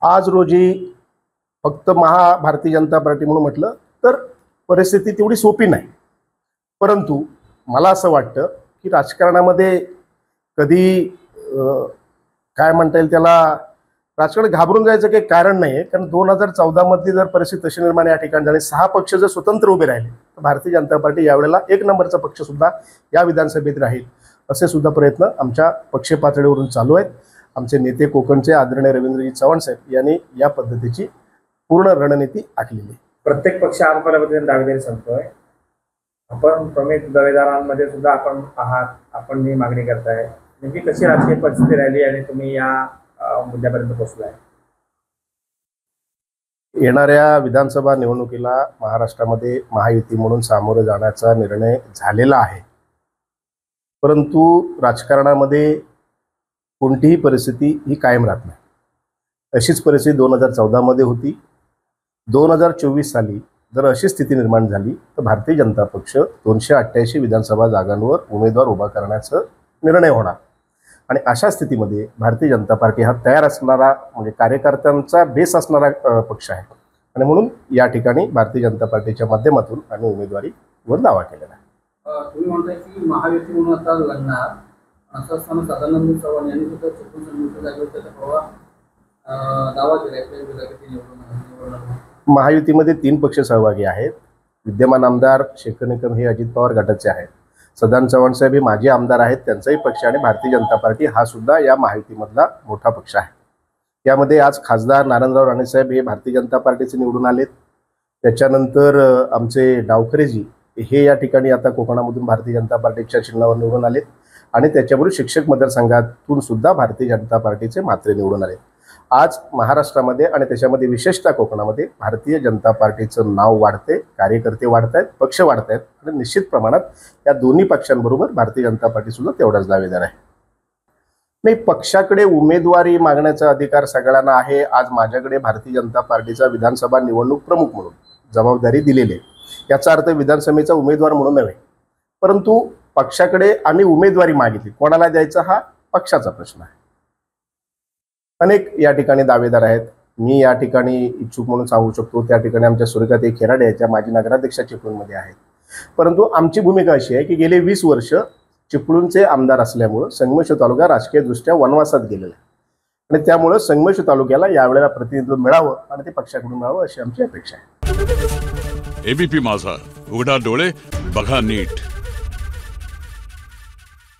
आज रोजी फक्त भारतीय जनता पार्टी म्हणून म्हटलं तर परिस्थिती तेवढी सोपी नाही, परंतु मला असं वाटतं की राजकारणामध्ये कधी काय म्हणता येईल त्याला, राजकारण घाबरून जायचं काही कारण नाही आहे. कारण 2014 मध्ये जर परिस्थिती तशी निर्माण या ठिकाणी झाली, 6 पक्ष जर स्वतंत्र उभे राहिले तर भारतीय जनता पार्टी यावेळेला 1 नंबरचा पक्ष सुद्धा या विधानसभेत राहील, असे सुद्धा प्रयत्न आमच्या पक्ष पातळीवरून चालू आहेत. आमचे नेते कोकणचे आदरणीय रवींद्रजी चव्हाण साहेब यांनी या पद्धतीची पूर्ण रणनीती आखलेली आहे. प्रत्येक पक्ष आपापल्या दावेदारी सांगतोय, आपण प्रमुख दावेदारांमध्ये सुद्धा आपण आहात, आपण ही मागणी करताय. नेमकी कशी राजकीय परिस्थिती राहिली आणि तुम्ही या मुद्द्यापर्यंत पोहोचलाय? येणाऱ्या विधानसभा निवडणुकीला महाराष्ट्रामध्ये महायुती म्हणून सामोरं जाण्याचा निर्णय झालेला आहे, परंतु राजकारणामध्ये कोणतीही परिस्थिती ही कायम राहत नाही. अशीच परिस्थिती 2014 मध्ये होती. 2024 साली जर अशी स्थिती निर्माण झाली तर भारतीय जनता पक्ष 288 विधानसभा जागांवर उमेदवार उभा करण्याचा निर्णय होणार. आणि अशा स्थितीमध्ये भारतीय जनता पार्टी हा तयार असणारा, म्हणजे कार्यकर्त्यांचा बेस असणारा पक्ष आहे. आणि म्हणून या ठिकाणी भारतीय जनता पार्टीच्या माध्यमातून आम्ही उमेदवारीवर दावा केलेला आहे. तुम्ही म्हणताय की महायुती म्हणून आता लढणार, असं असताना सदानंद चव्हाण यांनी सुद्धा चिपळूण संघटनेच्या जागेवर त्याचा दावा केला. महायुतीमध्ये 3 पक्ष सहभागी आहेत. विद्यमान आमदार शेखर निकम हे अजित पवार गटाचे आहेत. सदानंद चव्हाण साहेब हे माजी आमदार आहेत, त्यांचाही पक्ष, आणि भारतीय जनता पार्टी हा सुद्धा या महायुतीमधला मोठा पक्ष आहे. यामध्ये आज खासदार नारायणराव राणे साहेब हे भारतीय जनता पार्टीचे निवडून आलेत. त्याच्यानंतर आमचे डावखरेजी हे या ठिकाणी आता कोकणामधून भारतीय जनता पार्टीच्या चिन्हावर निवडून आलेत. आणि त्याच्याबरोबर शिक्षक मतदारसंघातून सुद्धा भारतीय जनता पार्टीचे मात्रे निवडून आले. आज महाराष्ट्रामध्ये आणि त्याच्यामध्ये विशेषतः कोकणामध्ये भारतीय जनता पार्टीचं नाव वाढते, कार्यकर्ते वाढत आहेत, पक्ष वाढत आहेत. आणि निश्चित प्रमाणात या दोन्ही पक्षांबरोबर भारतीय जनता पार्टी सुद्धा तेवढाच दावेदार आहे. नाही, पक्षाकडे उमेदवारी मागण्याचा अधिकार सगळ्यांना आहे. आज माझ्याकडे भारतीय जनता पार्टीचा विधानसभा निवडणूक प्रमुख म्हणून जबाबदारी दिलेली आहे. याचा अर्थ विधानसभेचा उमेदवार म्हणून नव्हे, परंतु पक्षाकडे आम्ही उमेदवारी मागितली, कोणाला द्यायचा हा पक्षाचा प्रश्न आहे. अनेक या ठिकाणी दावेदार आहेत. मी या ठिकाणी इच्छुक म्हणून सांगू शकतो. त्या ठिकाणी आमच्या सूर्यकांत खेराडे याच्या माजी नगराध्यक्षा चिपळूणमध्ये आहेत. परंतु आमची भूमिका अशी आहे की गेले 20 वर्ष चिपळूणचे आमदार असल्यामुळं संगमेश्वर तालुका राजकीयदृष्ट्या वनवासात गेलेला आहे. आणि त्यामुळं संगमेश्वर तालुक्याला यावेळेला प्रतिनिधित्व मिळावं आणि ते पक्षाकडून मिळावं अशी आमची अपेक्षा आहे. एबीपी माझा, उघडा डोळे बघा नीट.